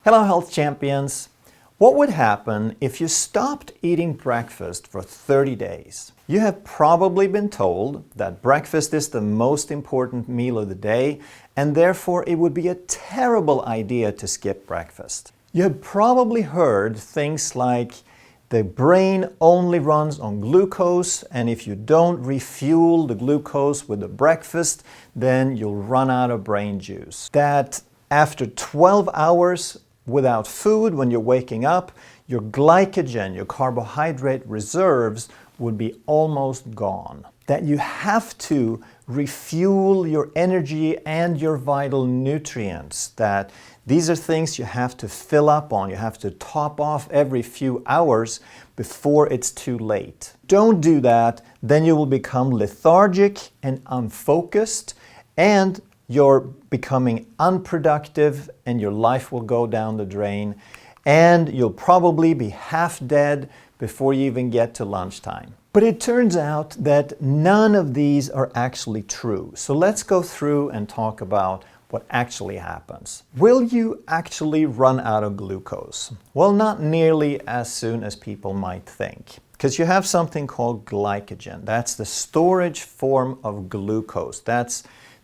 Hello health champions! What would happen if you stopped eating breakfast for 30 days? You have probably been told that breakfast is the most important meal of the day and therefore it would be a terrible idea to skip breakfast. You have probably heard things like the brain only runs on glucose, and if you don't refuel the glucose with the breakfast, then you'll run out of brain juice. That after 12 hours without food, when you're waking up, your glycogen, your carbohydrate reserves, would be almost gone. That you have to refuel your energy and your vital nutrients. That these are things you have to fill up on. You have to top off every few hours before it's too late. Don't do that, then you will become lethargic and unfocused, and you're becoming unproductive and your life will go down the drain, and you'll probably be half dead before you even get to lunchtime. But it turns out that none of these are actually true. So let's go through and talk about what actually happens. Will you actually run out of glucose? Well, not nearly as soon as people might think. Because you have something called glycogen. That's the storage form of glucose. That's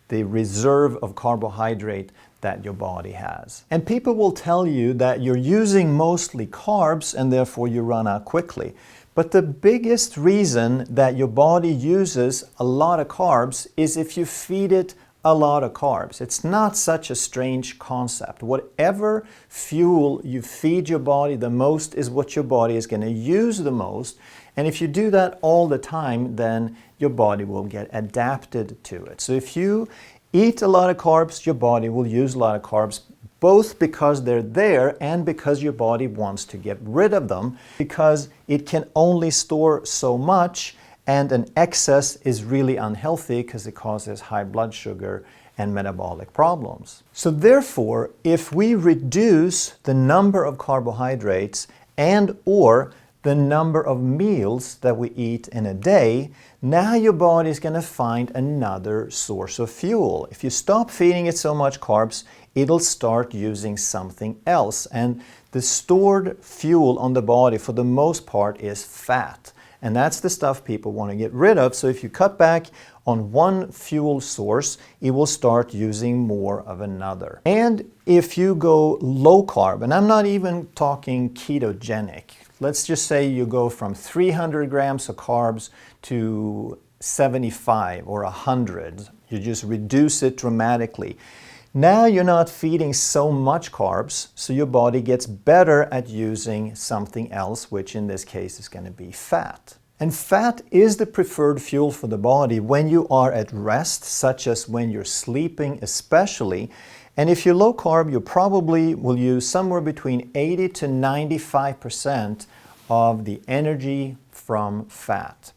the reserve of carbohydrate that your body has. And people will tell you that you're using mostly carbs and therefore you run out quickly. But the biggest reason that your body uses a lot of carbs is if you feed it a lot of carbs. It's not such a strange concept. Whatever fuel you feed your body the most is what your body is going to use the most. And if you do that all the time, then your body will get adapted to it. So if you eat a lot of carbs, your body will use a lot of carbs, both because they're there and because your body wants to get rid of them, because it can only store so much, and an excess is really unhealthy because it causes high blood sugar and metabolic problems. So therefore, if we reduce the number of carbohydrates and or the number of meals that we eat in a day, now your body is going to find another source of fuel. If you stop feeding it so much carbs, it'll start using something else. And the stored fuel on the body for the most part is fat. And that's the stuff people want to get rid of. So if you cut back on one fuel source, it will start using more of another. And if you go low carb, and I'm not even talking ketogenic, let's just say you go from 300 grams of carbs to 75 or 100. You just reduce it dramatically. Now you're not feeding so much carbs, so your body gets better at using something else, which in this case is going to be fat. And fat is the preferred fuel for the body when you are at rest, such as when you're sleeping especially. And if you're low carb, you probably will use somewhere between 80 to 95% of the energy from fat.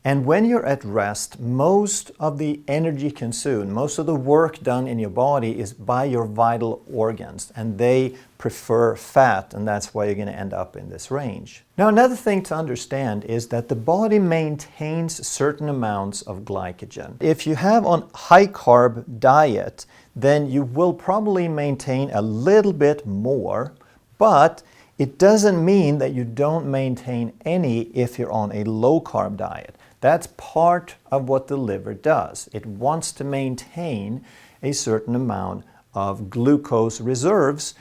And when you're at rest, most of the energy consumed, most of the work done in your body is by your vital organs, and they prefer fat, and that's why you're going to end up in this range. Now, another thing to understand is that the body maintains certain amounts of glycogen. If you have a high carb diet, then you will probably maintain a little bit more, but it doesn't mean that you don't maintain any if you're on a low carb diet. That's part of what the liver does. It wants to maintain a certain amount of glucose reserves.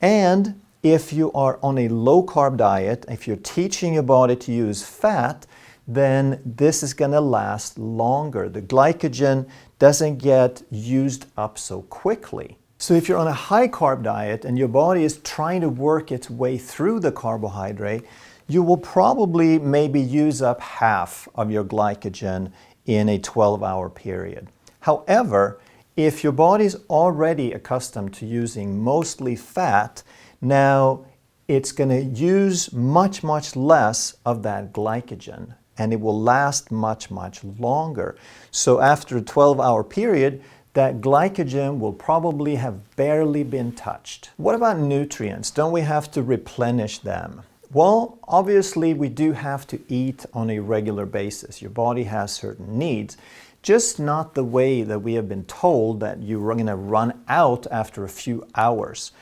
And if you are on a low carb diet, if you're teaching your body to use fat, then this is going to last longer. The glycogen doesn't get used up so quickly. So if you're on a high carb diet and your body is trying to work its way through the carbohydrate, you will probably maybe use up half of your glycogen in a 12-hour period. However, if your body's already accustomed to using mostly fat, now it's going to use much, much less of that glycogen, and it will last much, much longer. So after a 12-hour period, that glycogen will probably have barely been touched. What about nutrients? Don't we have to replenish them? Well, obviously we do have to eat on a regular basis. Your body has certain needs, just not the way that we have been told that you're going to run out after a few hours.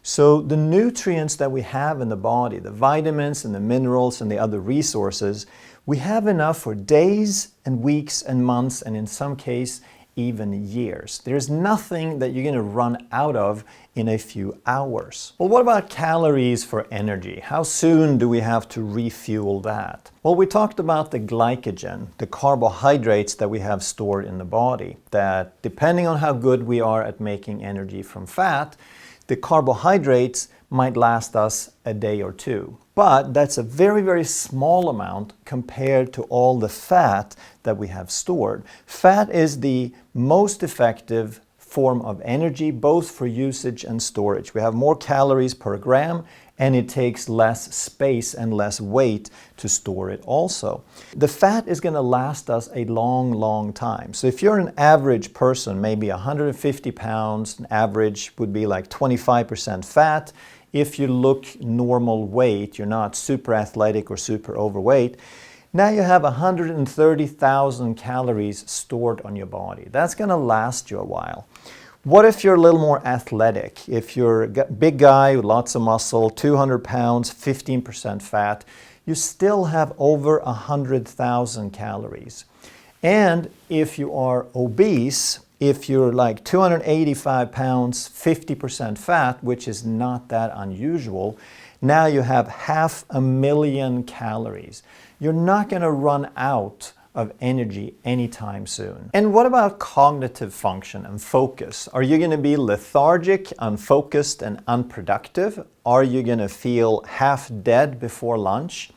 So the nutrients that we have in the body, the vitamins and the minerals and the other resources, we have enough for days and weeks and months, and in some cases even years. There's nothing that you're going to run out of in a few hours. Well, what about calories for energy? How soon do we have to refuel that? Well, we talked about the glycogen, the carbohydrates that we have stored in the body, that depending on how good we are at making energy from fat, the carbohydrates might last us a day or two. But that's a very, very small amount compared to all the fat that we have stored. Fat is the most effective form of energy, both for usage and storage. We have more calories per gram, and it takes less space and less weight to store it also. The fat is going to last us a long, long time. So if you're an average person, maybe 150 pounds, an average would be like 25% fat. If you look normal weight, you're not super athletic or super overweight, now you have 130,000 calories stored on your body. That's going to last you a while. What if you're a little more athletic? If you're a big guy with lots of muscle, 200 pounds, 15% fat, you still have over 100,000 calories. And if you are obese, if you're like 285 pounds, 50% fat, which is not that unusual, now you have 500,000 calories. You're not going to run out of energy anytime soon. And what about cognitive function and focus? Are you going to be lethargic, unfocused, and unproductive? Are you going to feel half dead before lunch?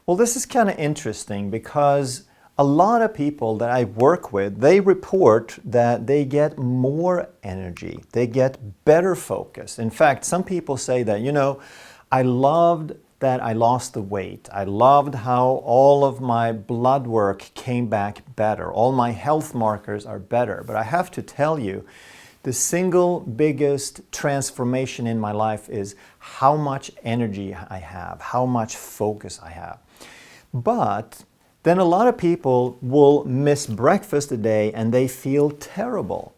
Well, this is kind of interesting because a lot of people that I work with, they report that they get more energy, they get better focus. In fact, some people say that, I loved that I lost the weight. I loved how all of my blood work came back better. All my health markers are better. But I have to tell you, the single biggest transformation in my life is how much energy I have, how much focus I have. But then a lot of people will miss breakfast a day and they feel terrible.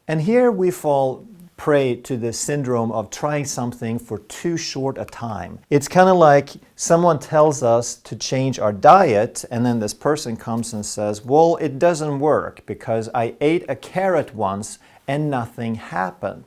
And here we fall prey to the syndrome of trying something for too short a time. It's kind of like someone tells us to change our diet, and then this person comes and says, well, it doesn't work because I ate a carrot once and nothing happened.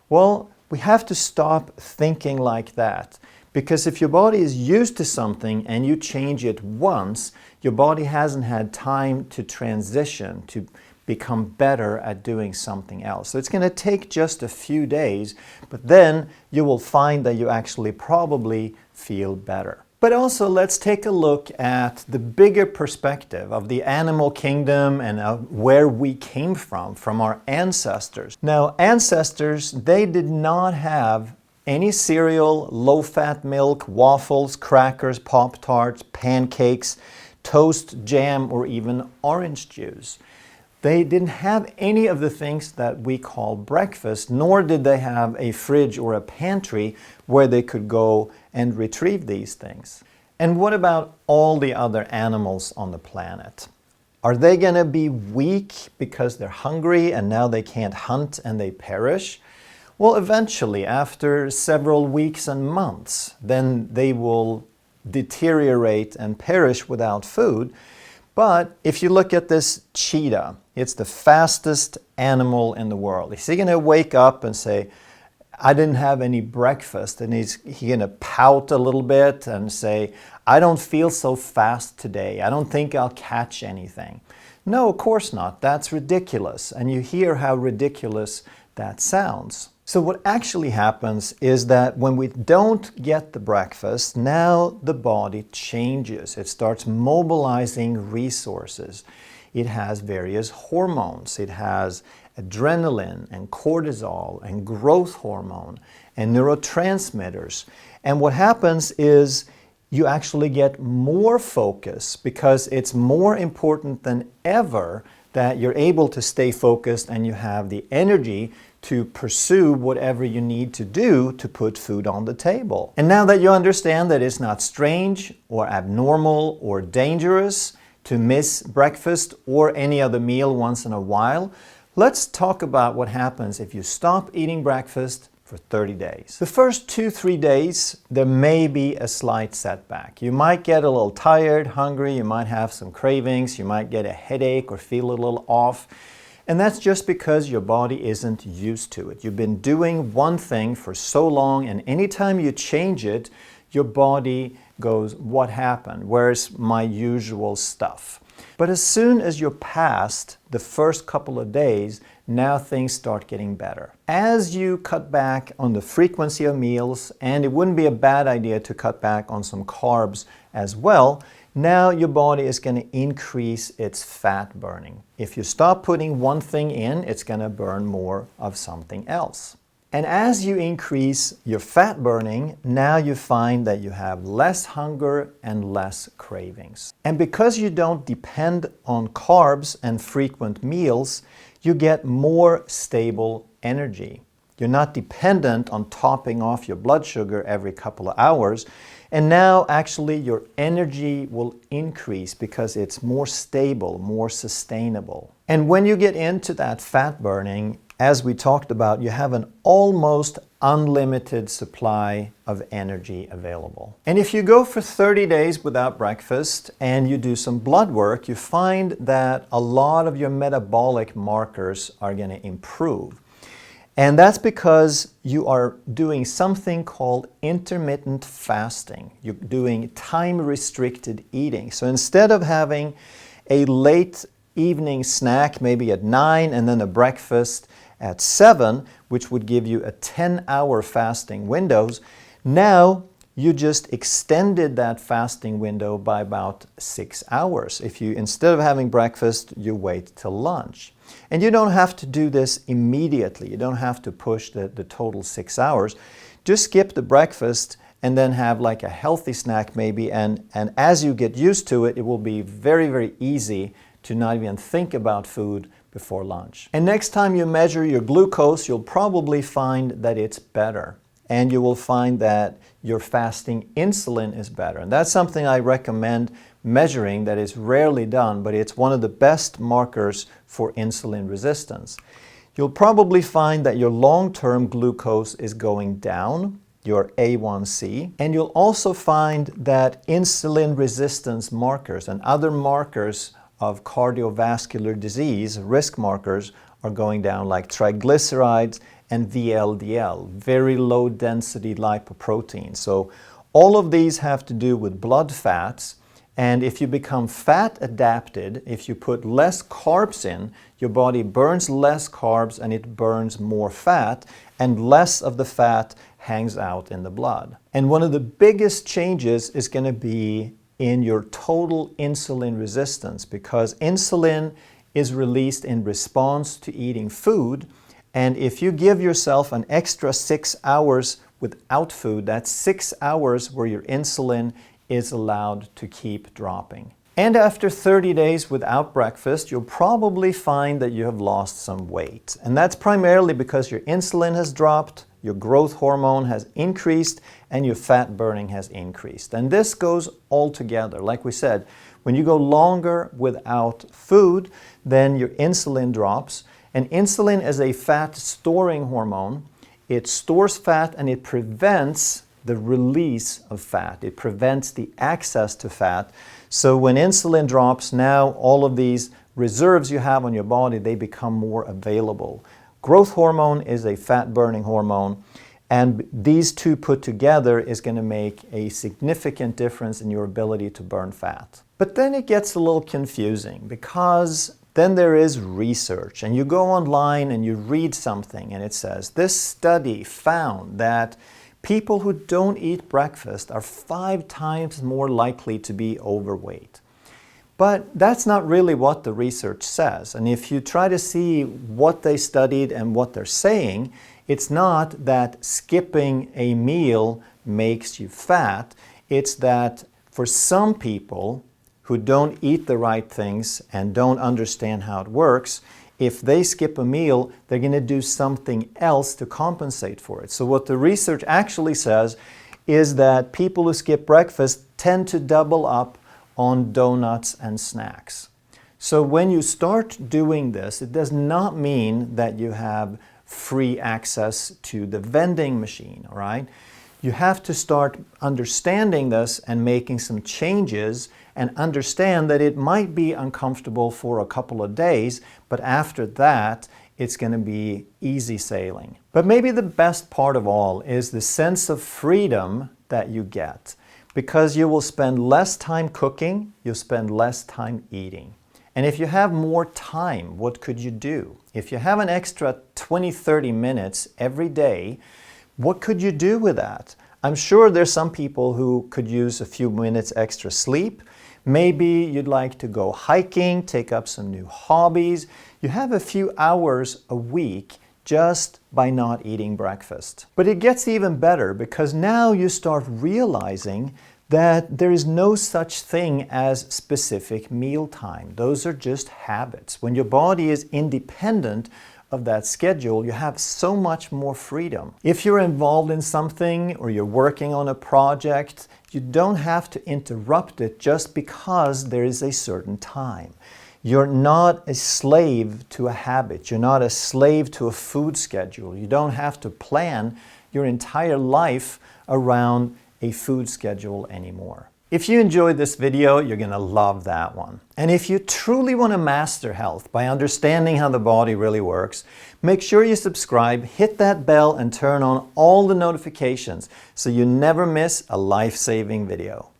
Well, we have to stop thinking like that. Because if your body is used to something and you change it once, your body hasn't had time to transition, to become better at doing something else. So it's going to take just a few days, but then you will find that you actually probably feel better. But also let's take a look at the bigger perspective of the animal kingdom and where we came from our ancestors. Now, ancestors, they did not have any cereal, low-fat milk, waffles, crackers, Pop-Tarts, pancakes, toast, jam, or even orange juice. They didn't have any of the things that we call breakfast, nor did they have a fridge or a pantry where they could go and retrieve these things. And what about all the other animals on the planet? Are they going to be weak because they're hungry and now they can't hunt and they perish? Well, eventually, after several weeks and months, then they will deteriorate and perish without food. But if you look at this cheetah, it's the fastest animal in the world. Is he going to wake up and say, I didn't have any breakfast? And he's going to pout a little bit and say, I don't feel so fast today. I don't think I'll catch anything. No, of course not. That's ridiculous. And you hear how ridiculous that sounds. So what actually happens is that when we don't get the breakfast, now the body changes. It starts mobilizing resources. It has various hormones. It has adrenaline and cortisol and growth hormone and neurotransmitters. And what happens is you actually get more focus because it's more important than ever that you're able to stay focused and you have the energy to pursue whatever you need to do to put food on the table. And now that you understand that it's not strange or abnormal or dangerous to miss breakfast or any other meal once in a while, let's talk about what happens if you stop eating breakfast for 30 days. The first 2-3 days, there may be a slight setback. You might get a little tired, hungry, you might have some cravings, you might get a headache or feel a little off. And that's just because your body isn't used to it. You've been doing one thing for so long, and anytime you change it, your body goes, what happened? Where's my usual stuff? But as soon as you're past the first couple of days, now things start getting better. As you cut back on the frequency of meals, and it wouldn't be a bad idea to cut back on some carbs as well, now your body is going to increase its fat burning. If you stop putting one thing in, it's going to burn more of something else. And as you increase your fat burning, now you find that you have less hunger and less cravings. And because you don't depend on carbs and frequent meals, you get more stable energy. You're not dependent on topping off your blood sugar every couple of hours. And now actually your energy will increase because it's more stable, more sustainable. And when you get into that fat burning, as we talked about, you have an almost unlimited supply of energy available. And if you go for 30 days without breakfast and you do some blood work, you find that a lot of your metabolic markers are going to improve. And that's because you are doing something called intermittent fasting. You're doing time-restricted eating. So instead of having a late evening snack, maybe at 9, and then a breakfast at 7, which would give you a 10-hour fasting windows, now you just extended that fasting window by about 6 hours. If you, instead of having breakfast, you wait till lunch. And you don't have to do this immediately. You don't have to push the total 6 hours. Just skip the breakfast and then have like a healthy snack maybe. And as you get used to it, it will be very, very easy to not even think about food before lunch. And next time you measure your glucose, you'll probably find that it's better. And you will find that your fasting insulin is better. And that's something I recommend measuring that is rarely done, but it's one of the best markers for insulin resistance. You'll probably find that your long-term glucose is going down, your A1C, and you'll also find that insulin resistance markers and other markers of cardiovascular disease, risk markers, are going down, like triglycerides and VLDL, very low density lipoprotein. So all of these have to do with blood fats, and if you become fat adapted, if you put less carbs in, your body burns less carbs and it burns more fat, and less of the fat hangs out in the blood. And one of the biggest changes is going to be in your total insulin resistance, because insulin is released in response to eating food. And if you give yourself an extra 6 hours without food, that's 6 hours where your insulin is allowed to keep dropping. And after 30 days without breakfast, you'll probably find that you have lost some weight. And that's primarily because your insulin has dropped, your growth hormone has increased, and your fat burning has increased. And this goes all together. Like we said, when you go longer without food, then your insulin drops. And insulin is a fat storing hormone. It stores fat and it prevents the release of fat. It prevents the access to fat. So when insulin drops, now all of these reserves you have on your body, they become more available. Growth hormone is a fat-burning hormone, and these two put together is going to make a significant difference in your ability to burn fat. But then it gets a little confusing, because then there is research, and you go online and you read something and it says, this study found that people who don't eat breakfast are 5 times more likely to be overweight. But that's not really what the research says. And if you try to see what they studied and what they're saying, it's not that skipping a meal makes you fat. It's that for some people who don't eat the right things and don't understand how it works, if they skip a meal, they're going to do something else to compensate for it. So what the research actually says is that people who skip breakfast tend to double up on donuts and snacks. So when you start doing this, it does not mean that you have free access to the vending machine, all right? You have to start understanding this and making some changes and understand that it might be uncomfortable for a couple of days, but after that, it's going to be easy sailing. But maybe the best part of all is the sense of freedom that you get, because you will spend less time cooking, you'll spend less time eating. And if you have more time, what could you do? If you have an extra 20-30 minutes every day, what could you do with that? I'm sure there's some people who could use a few minutes extra sleep. Maybe you'd like to go hiking, take up some new hobbies. You have a few hours a week just by not eating breakfast. But it gets even better, because now you start realizing that there is no such thing as specific mealtime. Those are just habits. When your body is independent of that schedule, you have so much more freedom. If you're involved in something or you're working on a project, you don't have to interrupt it just because there is a certain time. You're not a slave to a habit. You're not a slave to a food schedule. You don't have to plan your entire life around a food schedule anymore. If you enjoyed this video, you're going to love that one. And if you truly want to master health by understanding how the body really works, make sure you subscribe, hit that bell, and turn on all the notifications so you never miss a life-saving video.